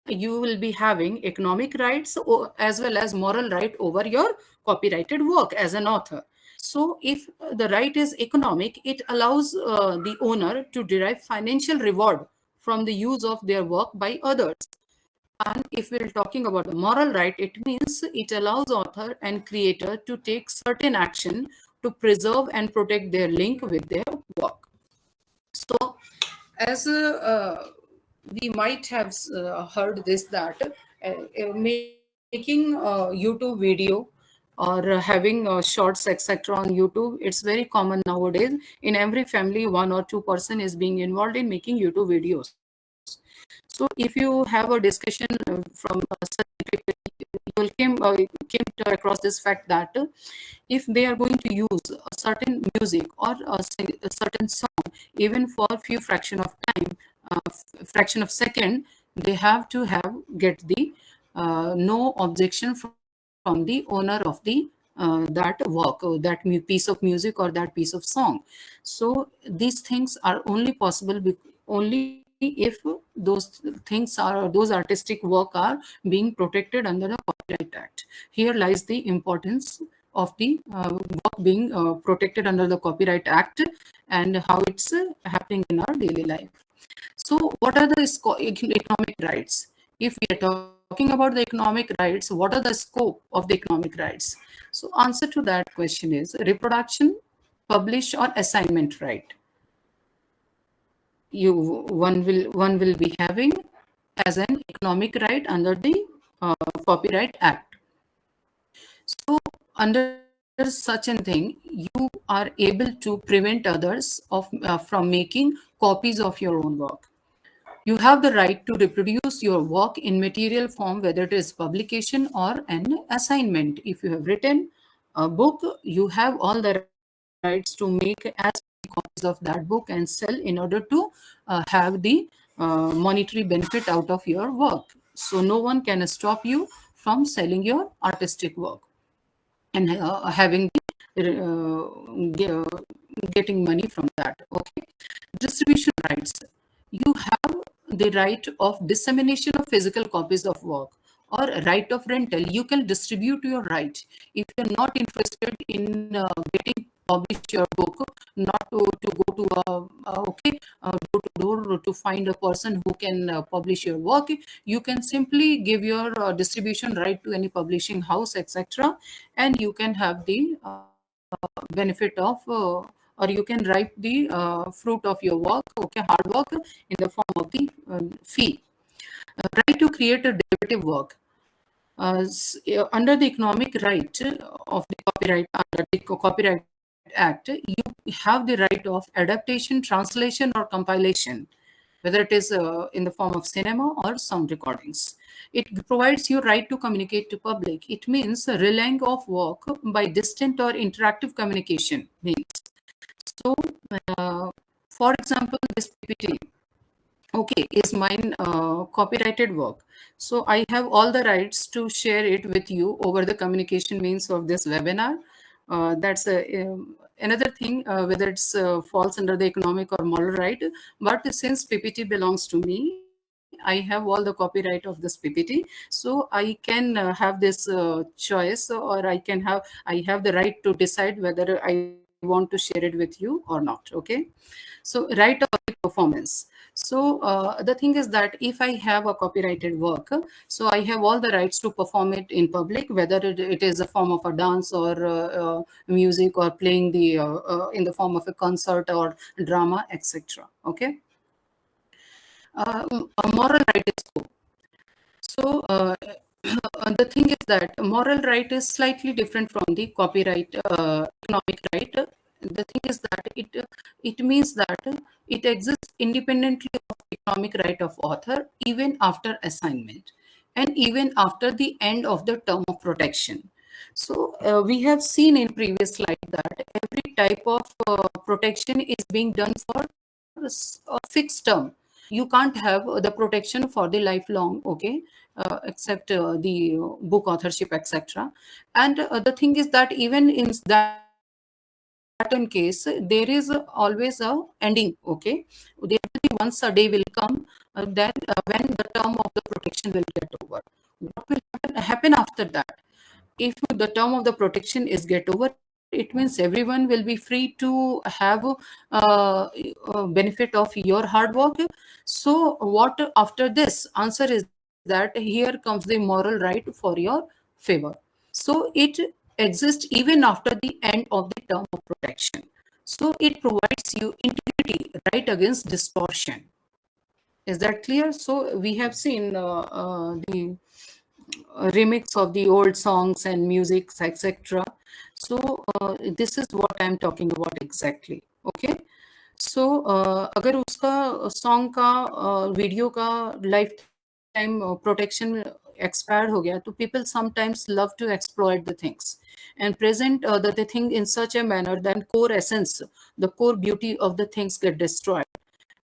will be having economic rights as well as moral right over your copyrighted work as an author. So if the right is economic, it allows the owner to derive financial reward from the use of their work by others. And if we're talking about the moral right, it means it allows author and creator to take certain action to preserve and protect their link with their work. So, as we might have heard this, that making YouTube video or having shorts etc on YouTube, it's very common nowadays. In every family, one or two person is being involved in making YouTube videos. So if you have a discussion from such people, you will came to across this fact that if they are going to use a certain music or a certain song, even for a few fraction of time, fraction of second, they have to have get the no objection from the owner of the that work, or that piece of music or that piece of song. So these things are only possible only if those things are, those artistic work are being protected under the Copyright Act. Here lies the importance of the work being protected under the Copyright Act and how it's happening in our daily life. So what are the economic rights? If we are talking about the economic rights, what are the scope of the economic rights? So answer to that question is reproduction, publish or assignment right. One will be having as an economic right under the Copyright Act. So under such a thing, you are able to prevent others of from making copies of your own work. You have the right to reproduce your work in material form, whether it is publication or an assignment. If you have written a book, you have all the rights to make as many copies of that book and sell in order to have the monetary benefit out of your work. So no one can stop you from selling your artistic work and having getting money from that. Okay, distribution rights. You have the right of dissemination of physical copies of work or right of rental. You can distribute your right. If you're not interested in getting publish your book, not to go to door to door to find a person who can publish your work, you can simply give your distribution right to any publishing house etc, and you can have the benefit of or you can write the fruit of your work, okay, hard work, in the form of the fee. Right to create a derivative work. Under the economic right of the copyright, under the Copyright Act, you have the right of adaptation, translation, or compilation, whether it is in the form of cinema or sound recordings. It provides you right to communicate to public. It means relying of work by distant or interactive communication means. So, for example, this PPT, okay, is mine copyrighted work. So I have all the rights to share it with you over the communication means of this webinar. That's another thing, whether it's falls under the economic or moral right. But since PPT belongs to me, I have all the copyright of this PPT. So I can have this choice, or I have the right to decide whether I want to share it with you or not. Okay. So right of public performance. So the thing is that if I have a copyrighted work, so I have all the rights to perform it in public, whether it is a form of a dance or music or playing the in the form of a concert or drama, etc. Okay. a moral right is scope. So the thing is that moral right is slightly different from the copyright economic right. The thing is that it means that it exists independently of economic right of author even after assignment and even after the end of the term of protection. So we have seen in previous slide that every type of protection is being done for a fixed term. You can't have the protection for the lifelong, okay, except the book authorship, etc. And the thing is that even in that in case, there is always a ending, okay. There will be once a day will come, then when the term of the protection will get over. What will happen after that? If the term of the protection is get over, it means everyone will be free to have benefit of your hard work. So what after this? Answer is that here comes the moral right for your favor. So it exists even after the end of the term of protection. So it provides you integrity right against distortion. Is that clear? So we have seen the remix of the old songs and musics, etc. So this is what I'm talking about exactly. Okay. So अगर उसका song का video का life time protection expired हो गया, तो people sometimes love to exploit the things and present the thing in such a manner that core essence, the core beauty of the things get destroyed,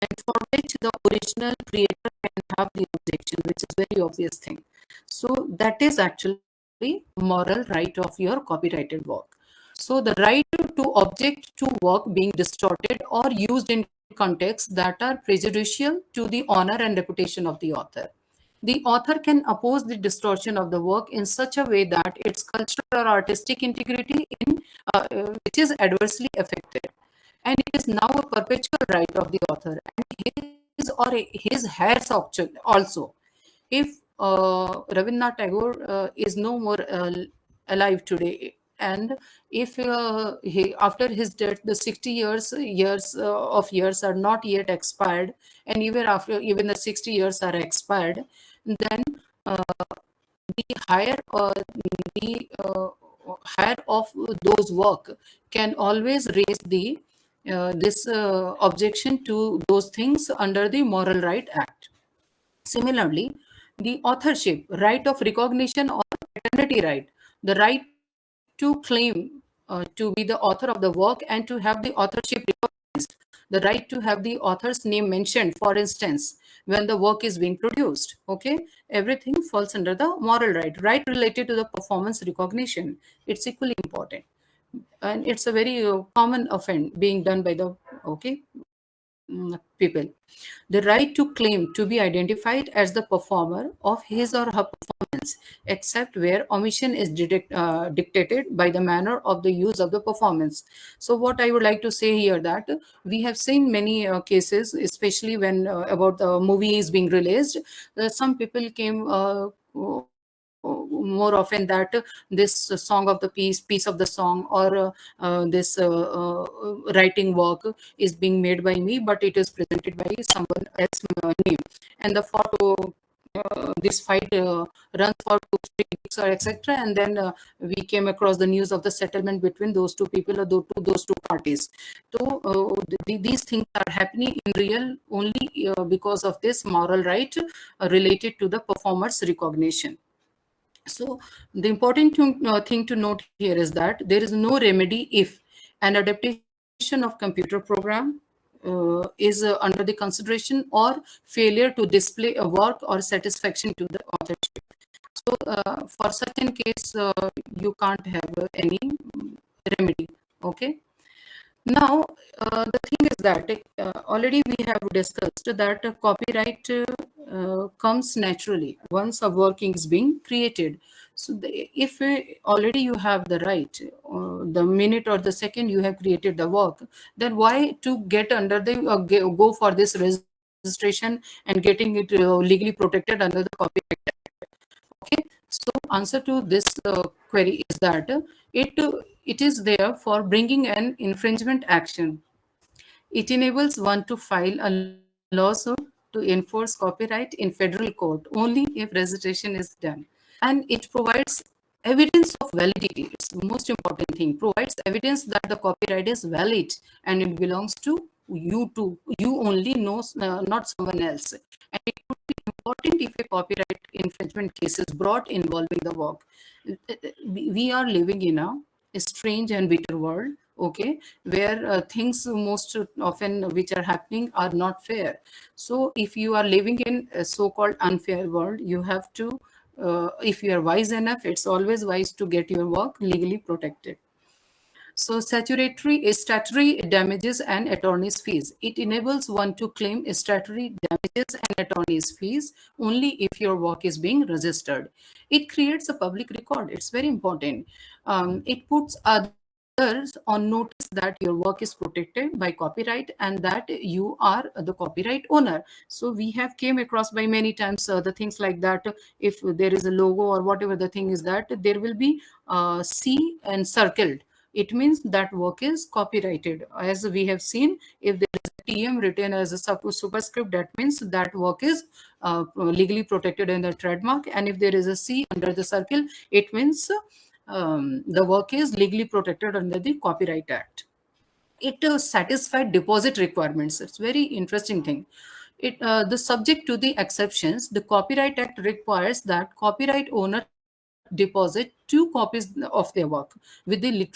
and for which the original creator can have the objection, which is very obvious thing. So that is actually moral right of your copyrighted work. So the right to object to work being distorted or used in contexts that are prejudicial to the honor and reputation of the author. The author can oppose the distortion of the work in such a way that its cultural or artistic integrity which is adversely affected. And it is now a perpetual right of the author and his heirs also. If Rabindranath Tagore is no more alive today, and if after his death the 60 years are not yet expired, and even the 60 years are expired, then the higher of those work can always raise the this objection to those things under the Moral Right Act. Similarly, the authorship, right of recognition or paternity right, the right to claim to be the author of the work and to have the authorship recognized, the right to have the author's name mentioned, for instance, when the work is being produced. Okay, everything falls under the moral right, right related to the performance recognition. It's equally important, and it's a very common offense being done by the okay people. The right to claim to be identified as the performer of his or her performance, except where omission is dictated by the manner of the use of the performance. So, what I would like to say here that we have seen many cases, especially when about the movie is being released, some people came. More often that this song of the piece of the song, or this writing work is being made by me, but it is presented by someone else name, and the photo this fight runs for 2 3 weeks or etc, and then we came across the news of the settlement between those two people or those two parties. So these things are happening in real only because of this moral right related to the performer's recognition. So the important thing to note here is that there is no remedy if an adaptation of computer program is under the consideration, or failure to display a work or satisfaction to the authorship. So for such a case, you can't have any remedy. Okay. Now, the thing is that already we have discussed that copyright comes naturally once a working is being created. So, if already you have the right, the minute or the second you have created the work, then why to get under the go for this registration and getting it legally protected under the Copyright Act? Okay, so answer to this query is that it is there for bringing an infringement action. It enables one to file a lawsuit to to enforce copyright in federal court only if registration is done. And it provides evidence of validity. It's the most important thing. Provides evidence that the copyright is valid and it belongs to you too. You only know, not someone else. And it would be important if a copyright infringement case is brought involving the work. We are living in a strange and bitter world, okay, where things most often which are happening are not fair. So if you are living in a so-called unfair world, you have to, if you are wise enough, it's always wise to get your work legally protected. So statutory damages and attorney's fees. It enables one to claim statutory damages and attorney's fees only if your work is being registered. It creates a public record. It's very important. It puts others on notice that your work is protected by copyright and that you are the copyright owner. So we have came across by many times the things like that. If there is a logo or whatever the thing is, that there will be C and circled, it means that work is copyrighted. As we have seen, if there is a TM written as a superscript, that means that work is legally protected in the trademark. And if there is a C under the circle, it means the work is legally protected under the Copyright Act. It satisfied deposit requirements. It's very interesting thing. It the subject to the exceptions, the Copyright Act requires that copyright owner deposit 2 copies of their work with the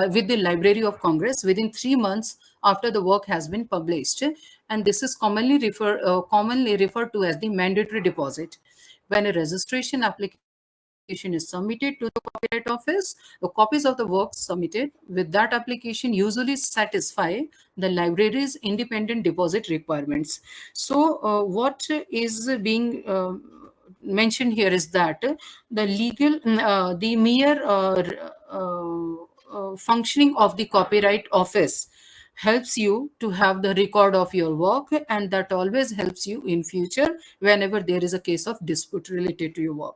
with the Library of Congress within 3 months after the work has been published, and this is commonly referred to as the mandatory deposit. When a registration application is submitted to the Copyright Office, the copies of the works submitted with that application usually satisfy the library's independent deposit requirements. So, what is being mentioned here is that the mere functioning of the Copyright Office helps you to have the record of your work, and that always helps you in future whenever there is a case of dispute related to your work.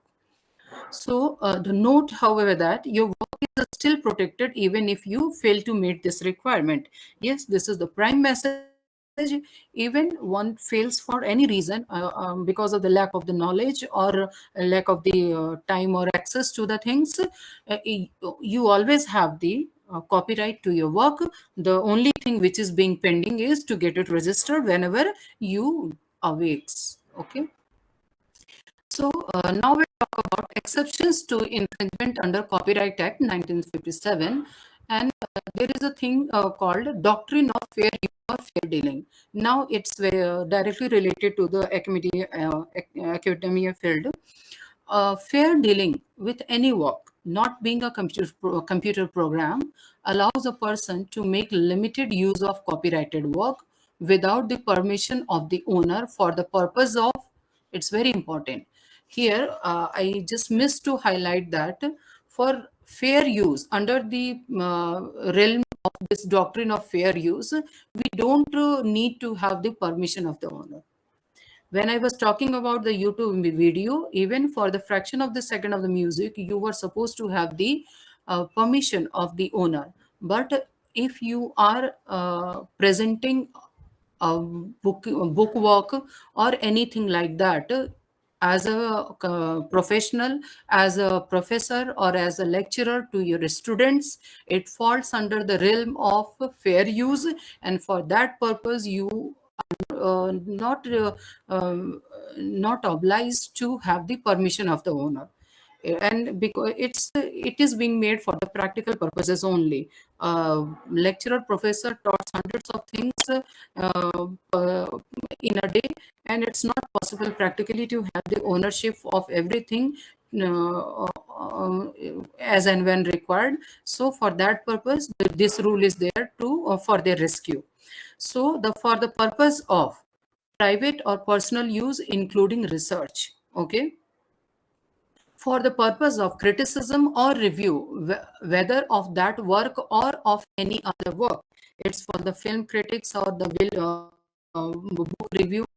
So the note, however, that your work is still protected even if you fail to meet this requirement. Yes, this is the prime message. Even one fails for any reason because of the lack of the knowledge or lack of the time or access to the things, you always have the copyright to your work. The only thing which is being pending is to get it registered whenever you awakes. Okay. So now we talk about exceptions to infringement under Copyright Act 1957, and there is a thing called doctrine of fair use or fair dealing. Now it's directly related to the academia field. Fair dealing with any work, not being a computer program, allows a person to make limited use of copyrighted work without the permission of the owner for the purpose of, it's very important. Here, I just missed to highlight that for fair use, under the realm of this doctrine of fair use, we don't need to have the permission of the owner. When I was talking about the YouTube video, even for the fraction of the second of the music, you were supposed to have the permission of the owner. But if you are presenting a book work or anything like that, as a professional, as a professor or as a lecturer to your students, it falls under the realm of fair use, and for that purpose you not not obliged to have the permission of the owner. And because it is being made for the practical purposes only. Lecturer professor taught hundreds of things in a day, and it's not possible practically to have the ownership of everything as and when required. So for that purpose, this rule is there to for their rescue. So for the purpose of private or personal use, including research, okay, for the purpose of criticism or review, whether of that work or of any other work. It's for the film critics or the book review